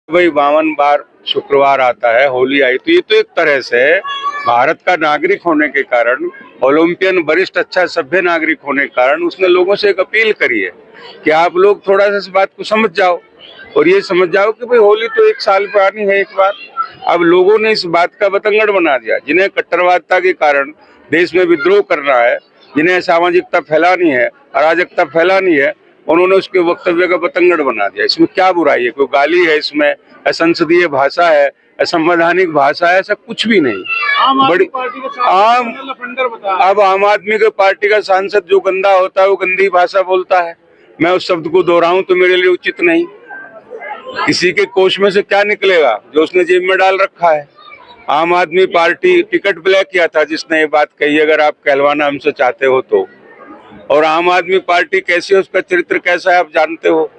भाई 52 बार शुक्रवार आता है, होली आई, तो ये तो एक तरह से भारत का नागरिक होने के कारण, ओलंपियन वरिष्ठ अच्छा सभ्य नागरिक होने के कारण उसने लोगों से एक अपील करी है कि आप लोग थोड़ा सा इस बात को समझ जाओ और ये समझ जाओ कि भाई होली तो एक साल पे आनी है एक बार। अब लोगों ने इस बात का बतंगड़ बना दिया, जिन्हें कट्टरवादिता के कारण देश में विद्रोह करना है, जिन्हें सामाजिकता फैलानी है, अराजकता फैलानी है, उन्होंने उसके वक्तव्य का बतंगड़ बना दिया। इसमें क्या बुराई है? कोई गाली है इसमें? असंसदीय भाषा है, असंवैधानिक भाषा है? ऐसा कुछ भी नहीं। बड़ी आम अब आम आदमी के पार्टी का सांसद जो गंदा होता है वो गंदी भाषा बोलता है, मैं उस शब्द को दोहराऊं तो मेरे लिए उचित नहीं। किसी के कोष में से क्या निकलेगा जो उसने जेब में डाल रखा है? आम आदमी पार्टी टिकट ब्लैक किया था जिसने ये बात कही, अगर आप कहलवाना हमसे चाहते हो तो। और आम आदमी पार्टी कैसी है, उसका चरित्र कैसा है आप जानते हो।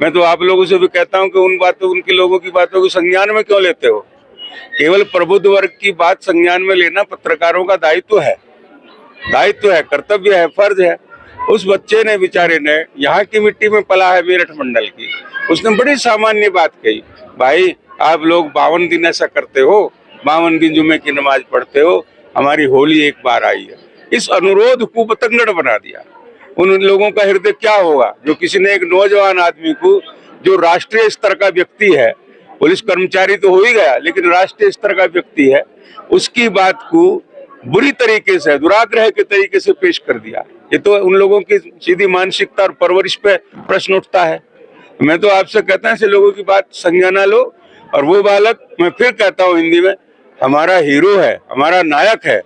मैं तो आप लोगों से भी कहता हूं कि उनके लोगों की बातों को संज्ञान में क्यों लेते हो? केवल प्रबुद्ध वर्ग की बात संज्ञान में लेना पत्रकारों का दायित्व है, कर्तव्य है, फर्ज है। उस बच्चे ने, बेचारे ने, यहाँ की मिट्टी में पला है, मेरठ मंडल की, उसने बड़ी सामान्य बात कही, भाई आप लोग 52 दिन ऐसा करते हो, 52 दिन जुम्मे की नमाज पढ़ते हो, हमारी होली एक बार आई है। इस अनुरोध को बतंगड़ बना दिया। उन लोगों का हृदय क्या होगा जो किसी ने एक नौजवान आदमी को, जो राष्ट्रीय स्तर का व्यक्ति है, पुलिस कर्मचारी तो हो ही गया लेकिन राष्ट्रीय स्तर का व्यक्ति है, उसकी बात को बुरी तरीके से, दुराग्रह के तरीके से पेश कर दिया। ये तो उन लोगों की सीधी मानसिकता और परवरिश पे प्रश्न उठता है। मैं तो आपसे कहता हूं ऐसे लोगों की बात संज्ञान लो। और वो बालक, मैं फिर कहता हूँ हिंदी में, हमारा हीरो है, हमारा नायक है।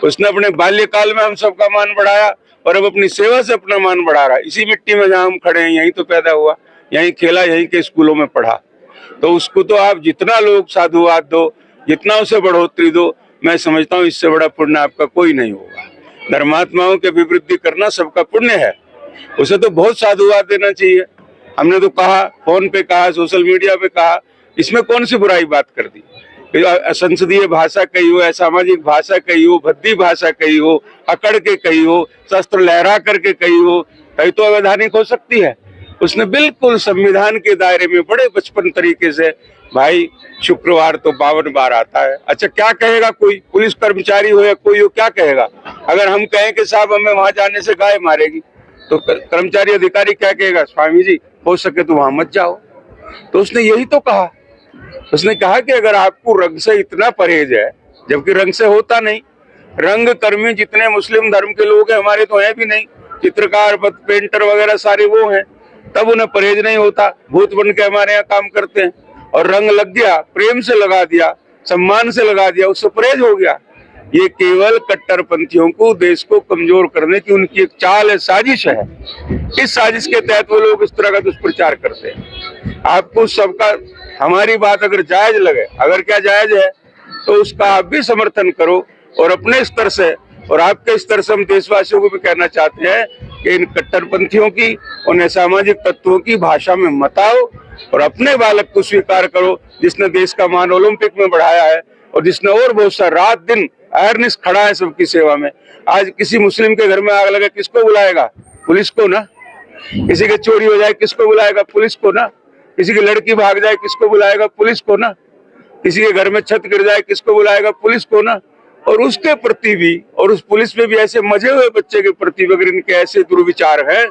उसने अपने बाल्यकाल में हम सबका मान बढ़ाया और अब अपनी सेवा से अपना मान बढ़ा रहा है। इसी मिट्टी में जहाँ हम खड़े हैं, यहीं तो पैदा हुआ, यहीं खेला, यहीं के स्कूलों में पढ़ा। तो उसको तो आप जितना लोग साधुवाद दो, जितना उसे बढ़ोतरी दो, मैं समझता हूँ इससे बड़ा पुण्य आपका कोई नहीं होगा। धर्मात्माओं के अभिवृद्धि करना सबका पुण्य है, उसे तो बहुत साधुवाद देना चाहिए। हमने तो कहा, फोन पे कहा, सोशल मीडिया पे कहा, इसमें कौन सी बुराई बात कर दी? असंसदीय भाषा कही हो, असामाजिक भाषा कही हो, भद्दी भाषा कही हो, अकड़ के कही हो, शस्त्र लहरा करके कही हो, कहीं तो अवैधानिक हो सकती है। उसने बिल्कुल संविधान के दायरे में बड़े बचपन तरीके से, भाई शुक्रवार तो 52 बार आता है। अच्छा क्या कहेगा कोई पुलिस कर्मचारी हो या कोई हो, क्या कहेगा? अगर हम कहें कि साहब हमें वहां जाने से गाय मारेगी, तो कर्मचारी अधिकारी क्या कहेगा? स्वामी जी हो सके तो वहां मत जाओ। तो उसने यही तो कहा। उसने कहा कि अगर आपको रंग से इतना परहेज है, जबकि रंग से होता नहीं। रंग कर्मी जितने मुस्लिम धर्म के लोग हैं, हमारे तो हैं भी नहीं, चित्रकार, पेंटर वगैरह सारे वो हैं, तब उन्हें परहेज नहीं होता, भूत बन के हमारे यहाँ काम करते हैं। और रंग लग गया, प्रेम से लगा दिया, सम्मान से लगा दिया, उससे परहेज हो गया। ये केवल कट्टरपंथियों को, देश को कमजोर करने की उनकी एक चाल है, साजिश है। इस साजिश के तहत वो लोग इस तरह का दुष्प्रचार करते हैं। आपको सबका, हमारी बात अगर जायज लगे, अगर क्या जायज है, तो उसका आप भी समर्थन करो। और अपने स्तर से और आपके स्तर से हम देशवासियों को भी कहना चाहते हैं कि इन कट्टरपंथियों की, उन असामाजिक तत्वों की भाषा में मत आओ और अपने बालक को स्वीकार करो, जिसने देश का मान ओलंपिक में बढ़ाया है और जिसने और बहुत सा रात दिन अहरनिश खड़ा है सबकी सेवा में। आज किसी मुस्लिम के घर में आग लगे, किसको बुलाएगा? पुलिस को ना। किसी के चोरी हो जाए, किसको बुलाएगा? पुलिस को ना। किसी की लड़की भाग जाए, किसको बुलाएगा? पुलिस को ना। किसी के घर में छत गिर जाए, किसको बुलाएगा? पुलिस को ना। और उसके प्रति भी, और उस पुलिस में भी ऐसे मजे हुए बच्चे के प्रति अगर इनके ऐसे दुर्विचार हैं,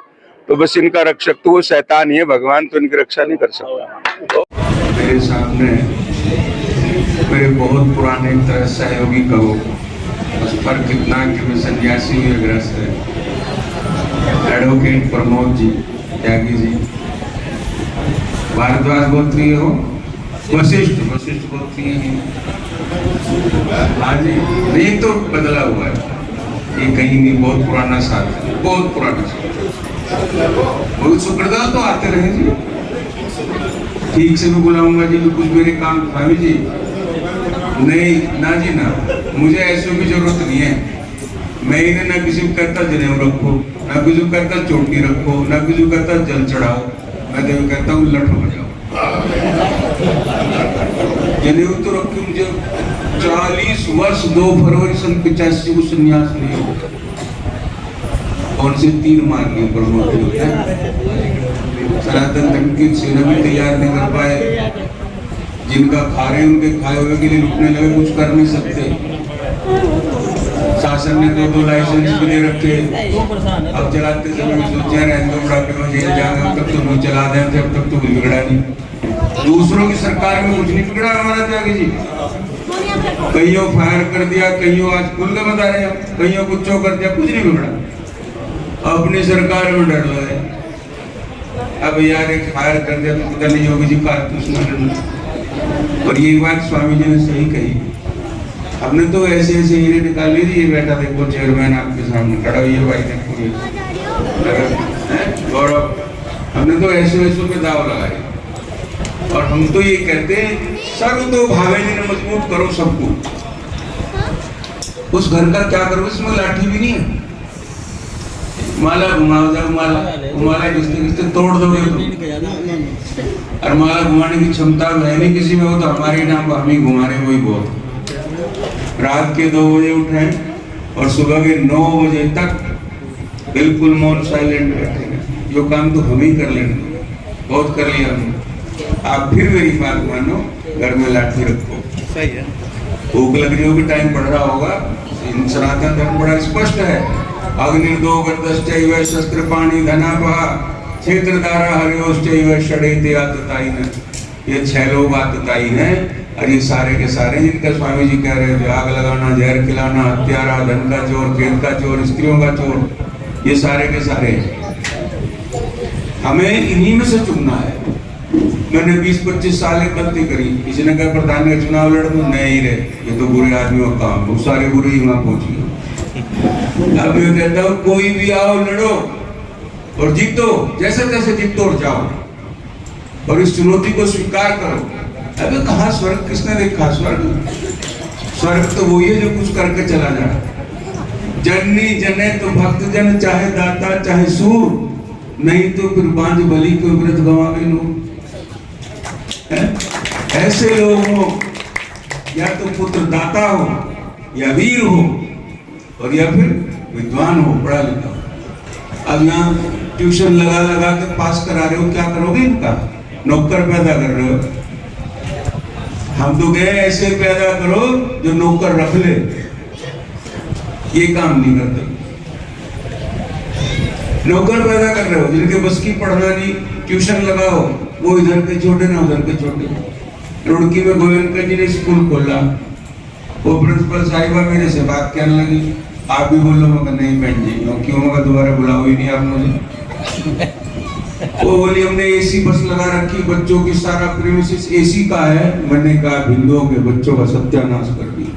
तो बस इनका रक्षक तो वो शैतान ही है, भगवान तो इनकी रक्षा नहीं कर सकता। मेरे सामने मेरे बहुत पुराने एक तरह सहयोगी कहो, उस पर कितना कि मैं सन्यासी हुए ग्रस्त है, एडवोकेट प्रमोद जी, त्यागी जी, भारद्वाज गोत्रीय हो, वशिष्ठ गोत्रीय हैं। हाँ जी, नहीं तो बदला हुआ है, ये कहीं नहीं, बहुत पुराना साथ है, बहुत पुराना साथ। बहुत शुक्रदा तो आते रहे जी, ठीक से भी बुलाऊंगा जी, कुछ मेरे काम, स्वामी जी नहीं ना जी ना, मुझे ऐसे की जरूरत नहीं है। मैं इन्हें ना किसी को कहता जनेऊ रखो, ना किसी को कहता चोटी रखो, ना किसी को कहता जल चढ़ाओ, मैं तो कहता हूँ लठ हो जाओ। जनेऊ तो रखी, मुझे 40 वर्ष 2 फरवरी सन 85 को संन्यास नहीं हो, कौन से तीर मार लिए प्रमोद। सनातन धर्म की सेना भी तैयार नहीं कर पाए, जिनका खा रहे उनके खाए हुए के लिए रुकने लगे, कुछ कर नहीं सकते। शासन ने दो लाइसेंस भी दे रखे, अब चलाते समय सोचे रहने दो, बुढ़ापे में जेल जाएंगे, अब तक तो नहीं चला दें थे, अब तक तो कुछ बिगड़ा नहीं। दूसरों की सरकार में कुछ नहीं बिगड़ा हमारा त्यागी जी। कईयों फायर कर दिया, कईयों आज खुल के बता रहे हैं, कईयों कुछ कर दिया, कुछ नहीं बिगड़ा। अपनी सरकार में डर लगे। अब यार एक फायर कर दिया तो पता नहीं योगी जी कारतूस न। और ये बात स्वामी जी ने सही कही। हमने तो ऐसे ऐसे हीरे निकाल ली थी। ये बेटा देखो चेयरमैन आपके सामने खड़ा हुई है, भाई देखो ये गौरव, हमने तो ऐसे ऐसों पे दाव लगाए। और हम तो ये कहते हैं सर्व तो भावेनी ने मजबूत करो सबको। उस घर का क्या करो, इसमें लाठी भी नहीं है, माला घुमाओ जाओ, माला घिसते घिसते तोड़ दोगे तो। और माला घुमाने की क्षमता है नहीं किसी में, हो तो हमारे नाम हम ही घुमा रहे, वही बहुत। रात के 2 बजे उठे और सुबह के 9 बजे तक बिल्कुल मौन साइलेंट बैठे। जो काम तो हम ही कर लेंगे, बहुत कर लिया हमने। आप फिर मेरी बात मानो, घर में लाठी रखो। सही है। भूख लग रही होगी, टाइम पड़ रहा होगा, सनातन धर्म बड़ा स्पष्ट है। अग्निर्दो गर्दश्चैव शस्त्र पाणी धनापः क्षेत्रधारा हरियोश्चैव षडेते आततायिन। ये 6 लोग आततायी हैं। और ये सारे के सारे जिनका स्वामी जी कह रहे थे, आग लगाना, जहर खिलाना, हत्यारा, धन का चोर, खेत का चोर, स्त्रियों का चोर, ये सारे के सारे हमें इन्हीं में से चुनना है। मैंने 20-25 साल एक गलती करी। किसी ने कहा प्रधान का चुनाव लड़ दो, नहीं रे, ये तो बुरे आदमियों का काम, वो सारे बुरे ही वहां पहुंची। अब मैं कहता हूँ कोई भी आओ, लड़ो और जीतो, जैसे तैसे जीतो और जाओ, और इस चुनौती को स्वीकार करो। अबे कहाँ स्वर्ग, किसने देखा स्वर्ग? स्वर्ग तो वही है जो कुछ करके चला जाए। जननी जने तो भक्त जन, चाहे दाता चाहे सूर, नहीं तो फिर बांझ बलि को व्रत गंवावे लो। ऐसे लोग हो, या तो पुत्र दाता हो, या वीर हो, और या फिर विद्वान हो, पढ़ा लिखा हो। अब यहाँ ट्यूशन लगा लगा के पास करा रहे हो, क्या करोगे इनका? नौकर पैदा कर रहे हो। हम तो गए ऐसे पैदा करो जो नौकर रख ले, ये काम नहीं करते। नौकर पैदा कर रहे हो जिनके बस की पढ़ना नहीं, ट्यूशन लगाओ, वो इधर के छोटे ना उधर के छोटे। रुड़की में गोयनका जी ने स्कूल खोला, वो प्रिंसिपल साहिबा मेरे से बात कहने लगी, आप भी बोलो। मगर नहीं बहन जी, क्यों? मगर दोबारा बुलाओ ही नहीं आप मुझे। वो बोली हमने एसी बस लगा रखी, बच्चों की सारा प्रीमिसेस एसी का है। मैंने कहा हिंदुओं के बच्चों का सत्यानाश कर दिया।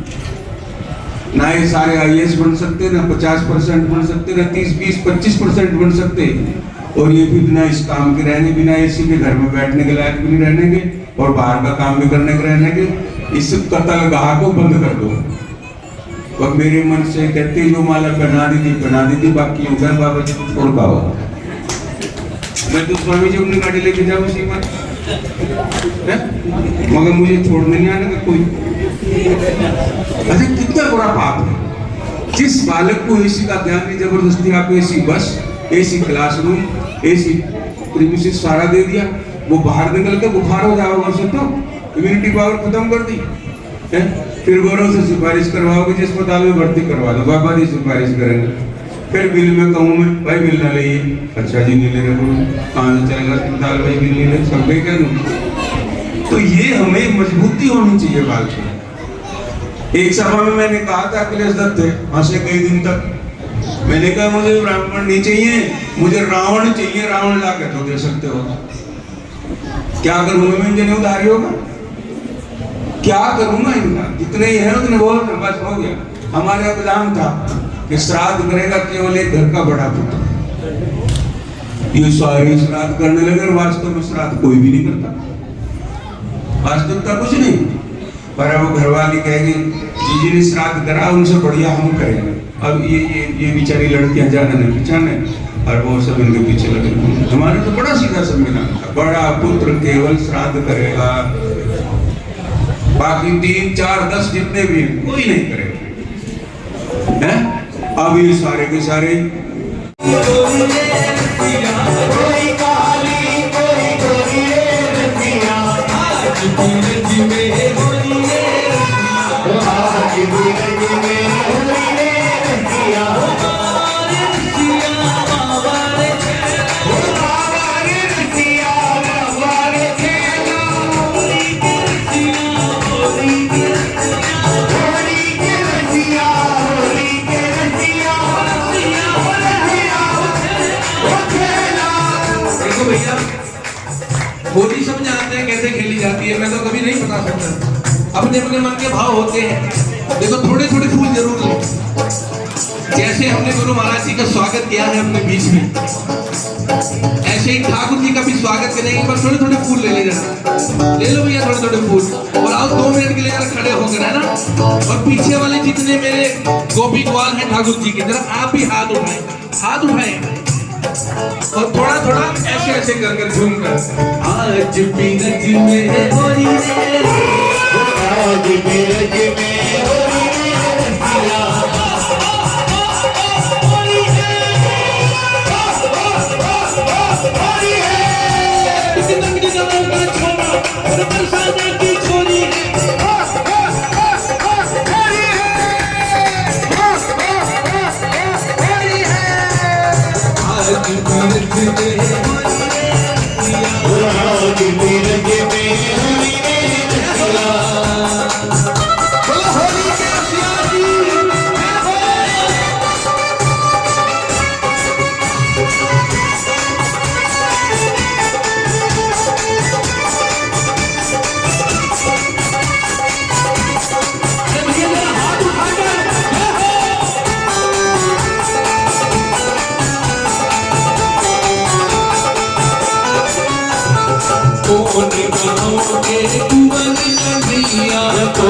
ना ये सारे आईएएस बन सकते, ना 50% बन सकते, ना 30, 20, 25% बन सकते, और ये भी बिना इस काम के रहने, बिना एसी के घर में बैठने के लायक भी नहीं रहने के, और बाहर का काम भी करने के रहने के। इस कत्लगाह को बंद कर दो। और मेरे मन से कहते जो माला पहना दी थी, बाकी होगा बाबा जी को छोड़ पाओ। मैं तो स्वामी जी अपनी गाड़ी लेके जाऊँ उसी पर, मगर मुझे छोड़ने नहीं आने का कोई। अच्छा कितना बड़ा पाप है। जिस बालक को एसी का ज्ञान नहीं, जबरदस्ती आप AC bus, AC classroom, AC premises सारा दे दिया, वो बाहर निकल के बुखार हो जाओगे, उसे तो इम्यूनिटी पावर खत्म कर दी है। फिर गौरव से सिफारिश करवाओगे, जिस अस्पताल में भर्ती करवा दो, बाबा जी सिफारिश करेंगे। फिर बिल में कहूँ मैं, भाई बिल ना ले, अच्छा जी नहीं ले रहे, कहाँ से चलेगा अस्पताल, भाई बिल नहीं ले, सब कह दूँ। तो ये हमें मजबूती होनी चाहिए बात में। एक सभा में मैंने कहा था, अखिलेश दत्त थे, हंसे कई दिन तक। मैंने कहा मुझे ब्राह्मण नहीं चाहिए, मुझे रावण चाहिए। रावण ला के तो दे सकते हो, क्या करूँगा मैं? इनके उधारी होगा, क्या करूँगा इनका? जितने ही है उतने बहुत, बस हो गया। हमारे विधान था कि श्राद्ध करेगा केवल एक घर का बड़ा पुत्र। ये सारे श्राद्ध करने लगे, और वास्तव में श्राद्ध कोई भी नहीं करता, वास्तविकता कुछ नहीं। पर अब घर वाली कहेगी जीजी ने श्राद्ध करा, उनसे बढ़िया हम करेंगे। अब ये बेचारी लड़कियां जाने नहीं पहचाने, और वो सब इनके पीछे लगे। हमारे तो बड़ा सीधा संविधान था, बड़ा पुत्र केवल श्राद्ध करेगा, बाकी 3, 4, 10 जितने भी हैं कोई नहीं करेगा है? अब ये सारे के सारे कोई काली कोई रंग में होली रे आज भी रंग में होली रे रसिया हमारे रसिया बाबा रे बाबा रे रसिया बाबा रे खेला होली के रसिया होली के रसिया होली के रसिया होली के रसिया रसिया रसिया खेला। देखो भैया होली सब जानते हैं कैसे खेली जाती है, मैं तो कभी नहीं बता सकता। अपने अपने मन के भाव होते हैं। देखो थोड़े थोड़े फूल जरूर लें, जैसे हमने गुरु महाराज जी का स्वागत किया है अपने बीच में, ऐसे ही ठाकुर जी का भी स्वागत करेंगे। पर थोड़े थोड़े फूल ले जरा, ले लो भैया थोड़े थोड़े फूल। और आओ 2 मिनट के लिए जरा खड़े होकर, है ना। और पीछे वाले जितने मेरे गोपी ग्वाल हैं ठाकुर जी के, जरा आप भी हाथ उठाएं, हाथ उठाएं और थोड़ा थोड़ा ऐसे ऐसे कर कर झूम कर। आज भी रंग में होली रे आज भी रंग में होली रे रसिया होली है होली है किसी नगरी का छोरा और बरसाने की छोरी है होली है आज भी रंग में आज भी रंग में होली रे रसिया बोलो होली के रसिया जी अरे भैया मेरा हाथ उठाकर कौन गाँव के कुंवर कन्हैया को